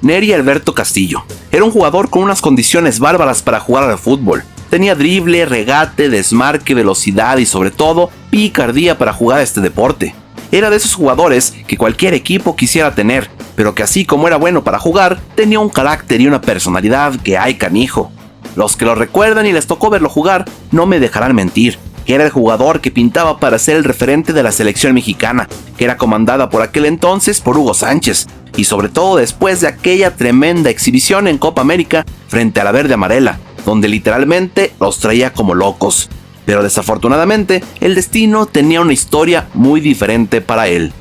Nery Alberto Castillo era un jugador con unas condiciones bárbaras para jugar al fútbol. Tenía drible, regate, desmarque, velocidad y sobre todo picardía para jugar a este deporte. Era de esos jugadores que cualquier equipo quisiera tener, pero que así como era bueno para jugar, tenía un carácter y una personalidad que hay canijo. Los que lo recuerdan y les tocó verlo jugar no me dejarán mentir. Era el jugador que pintaba para ser el referente de la selección mexicana, que era comandada por aquel entonces por Hugo Sánchez, y sobre todo después de aquella tremenda exhibición en Copa América frente a la verde amarela, donde literalmente los traía como locos. Pero desafortunadamente, el destino tenía una historia muy diferente para él.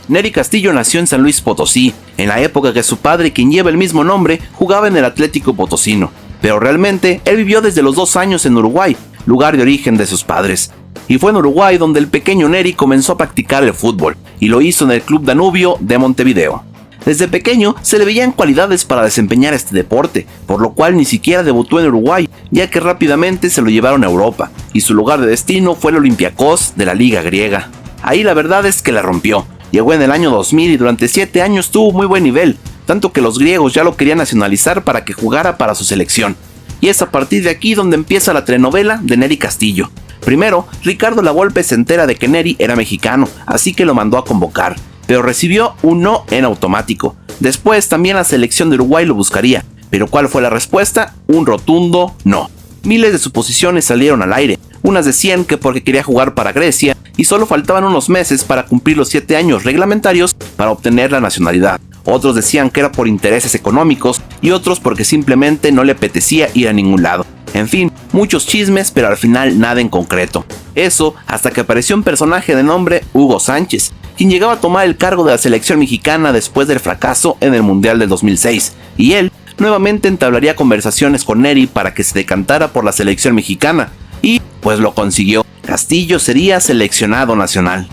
Nery Castillo nació en San Luis Potosí, en la época que su padre, quien lleva el mismo nombre, jugaba en el Atlético Potosino. Pero realmente, él vivió desde los 2 años en Uruguay, lugar de origen de sus padres. Y fue en Uruguay donde el pequeño Nery comenzó a practicar el fútbol, y lo hizo en el Club Danubio de Montevideo. Desde pequeño se le veían cualidades para desempeñar este deporte, por lo cual ni siquiera debutó en Uruguay, ya que rápidamente se lo llevaron a Europa, y su lugar de destino fue el Olympiacos de la Liga Griega. Ahí la verdad es que la rompió. Llegó en el año 2000 y durante 7 años tuvo muy buen nivel, tanto que los griegos ya lo querían nacionalizar para que jugara para su selección. Y es a partir de aquí donde empieza la telenovela de Nery Castillo. Primero, Ricardo Lavolpe se entera de que Nery era mexicano, así que lo mandó a convocar, pero recibió un no en automático. Después también la selección de Uruguay lo buscaría, pero ¿cuál fue la respuesta? Un rotundo no. Miles de suposiciones salieron al aire. Unas decían que porque quería jugar para Grecia y solo faltaban unos meses para cumplir los 7 años reglamentarios para obtener la nacionalidad. Otros decían que era por intereses económicos y otros porque simplemente no le apetecía ir a ningún lado. En fin, muchos chismes, pero al final nada en concreto. Eso hasta que apareció un personaje de nombre Hugo Sánchez, quien llegaba a tomar el cargo de la selección mexicana después del fracaso en el Mundial del 2006, y él nuevamente entablaría conversaciones con Nery para que se decantara por la selección mexicana, y pues lo consiguió. Castillo sería seleccionado nacional.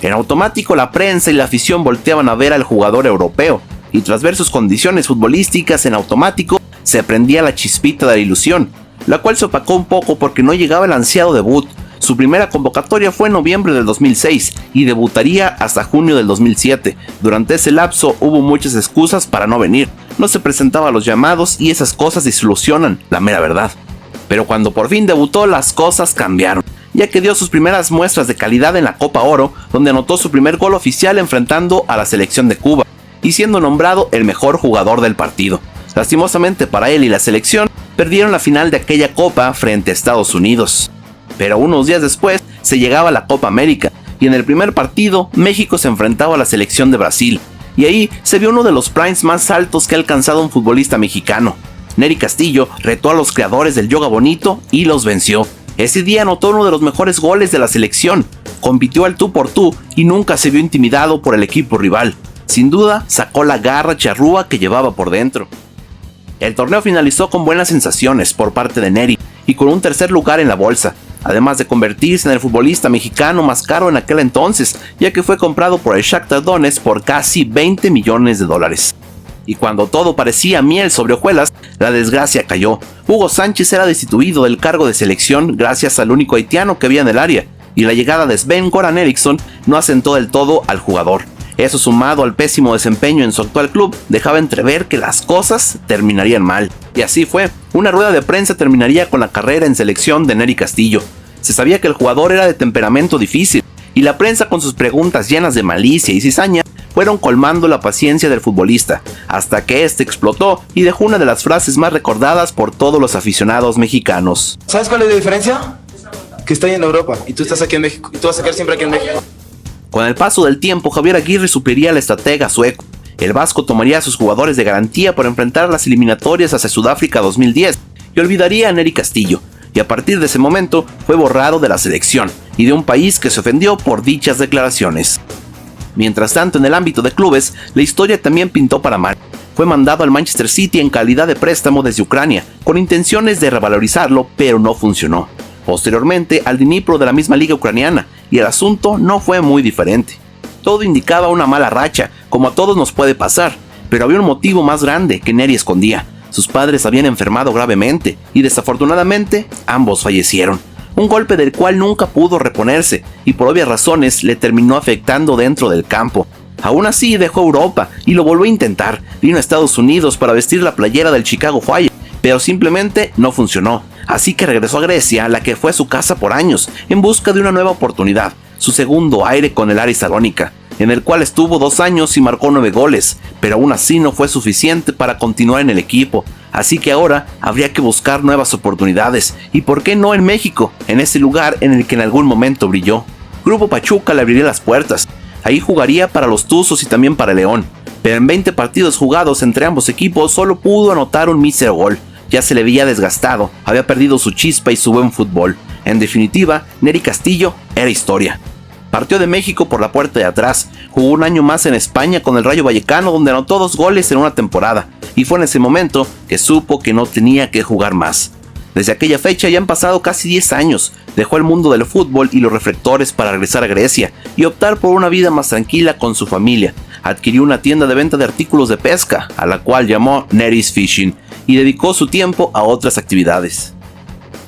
En automático la prensa y la afición volteaban a ver al jugador europeo, y tras ver sus condiciones futbolísticas en automático, se prendía la chispita de la ilusión, la cual se opacó un poco porque no llegaba el ansiado debut. Su primera convocatoria fue en noviembre del 2006 y debutaría hasta junio del 2007. Durante ese lapso hubo muchas excusas para no venir, no se presentaba a los llamados y esas cosas desilusionan, la mera verdad. Pero cuando por fin debutó las cosas cambiaron, ya que dio sus primeras muestras de calidad en la Copa Oro, donde anotó su primer gol oficial enfrentando a la selección de Cuba, y siendo nombrado el mejor jugador del partido. Lastimosamente para él y la selección, perdieron la final de aquella Copa frente a Estados Unidos. Pero unos días después se llegaba a la Copa América, y en el primer partido México se enfrentaba a la selección de Brasil, y ahí se vio uno de los primes más altos que ha alcanzado un futbolista mexicano. Nery Castillo retó a los creadores del yoga bonito y los venció. Ese día anotó uno de los mejores goles de la selección, compitió al tú por tú y nunca se vio intimidado por el equipo rival. Sin duda sacó la garra charrúa que llevaba por dentro. El torneo finalizó con buenas sensaciones por parte de Nery y con un tercer lugar en la bolsa, además de convertirse en el futbolista mexicano más caro en aquel entonces, ya que fue comprado por el Shakhtar Donetsk por casi $20 millones. Y cuando todo parecía miel sobre hojuelas, la desgracia cayó. Hugo Sánchez era destituido del cargo de selección gracias al único haitiano que había en el área, y la llegada de Sven-Goran Eriksson no asentó del todo al jugador. Eso, sumado al pésimo desempeño en su actual club, dejaba entrever que las cosas terminarían mal. Y así fue. Una rueda de prensa terminaría con la carrera en selección de Nery Castillo. Se sabía que el jugador era de temperamento difícil, y la prensa, con sus preguntas llenas de malicia y cizaña, fueron colmando la paciencia del futbolista, hasta que este explotó y dejó una de las frases más recordadas por todos los aficionados mexicanos. ¿Sabes cuál es la diferencia? Que estoy en Europa y tú estás aquí en México, y tú vas a quedar siempre aquí en México. Con el paso del tiempo, Javier Aguirre supliría al estratega sueco. El vasco tomaría a sus jugadores de garantía para enfrentar las eliminatorias hacia Sudáfrica 2010 y olvidaría a Nery Castillo, y a partir de ese momento fue borrado de la selección y de un país que se ofendió por dichas declaraciones. Mientras tanto, en el ámbito de clubes, la historia también pintó para mal. Fue mandado al Manchester City en calidad de préstamo desde Ucrania, con intenciones de revalorizarlo, pero no funcionó. Posteriormente al Dnipro de la misma liga ucraniana, y el asunto no fue muy diferente. Todo indicaba una mala racha, como a todos nos puede pasar, pero había un motivo más grande que Nery escondía. Sus padres habían enfermado gravemente, y desafortunadamente ambos fallecieron. Un golpe del cual nunca pudo reponerse, y por obvias razones le terminó afectando dentro del campo. Aún así dejó Europa y lo volvió a intentar. Vino a Estados Unidos para vestir la playera del Chicago Fire, pero simplemente no funcionó. Así que regresó a Grecia, la que fue su casa por años, en busca de una nueva oportunidad, su segundo aire con el Aris Salónica, en el cual estuvo 2 años y marcó 9 goles, pero aún así no fue suficiente para continuar en el equipo. Así que ahora habría que buscar nuevas oportunidades, y por qué no en México, en ese lugar en el que en algún momento brilló. Grupo Pachuca le abriría las puertas. Ahí jugaría para los Tuzos y también para León, pero en 20 partidos jugados entre ambos equipos solo pudo anotar un mísero gol. Ya se le veía desgastado, había perdido su chispa y su buen fútbol. En definitiva, Nery Castillo era historia. Partió de México por la puerta de atrás, jugó un año más en España con el Rayo Vallecano, donde anotó 2 goles en una temporada, y fue en ese momento que supo que no tenía que jugar más. Desde aquella fecha ya han pasado casi 10 años, dejó el mundo del fútbol y los reflectores para regresar a Grecia y optar por una vida más tranquila con su familia. Adquirió una tienda de venta de artículos de pesca, a la cual llamó Nery's Fishing, y dedicó su tiempo a otras actividades.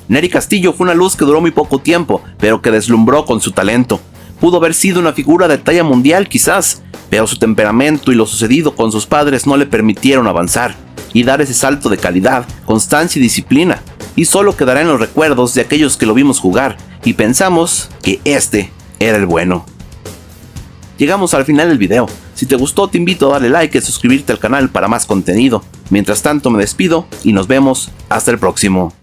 Nery Castillo fue una luz que duró muy poco tiempo, pero que deslumbró con su talento. Pudo haber sido una figura de talla mundial quizás, pero su temperamento y lo sucedido con sus padres no le permitieron avanzar y dar ese salto de calidad, constancia y disciplina, y solo quedará en los recuerdos de aquellos que lo vimos jugar y pensamos que este era el bueno. Llegamos al final del video. Si te gustó te invito a darle like y a suscribirte al canal para más contenido. Mientras tanto me despido y nos vemos hasta el próximo.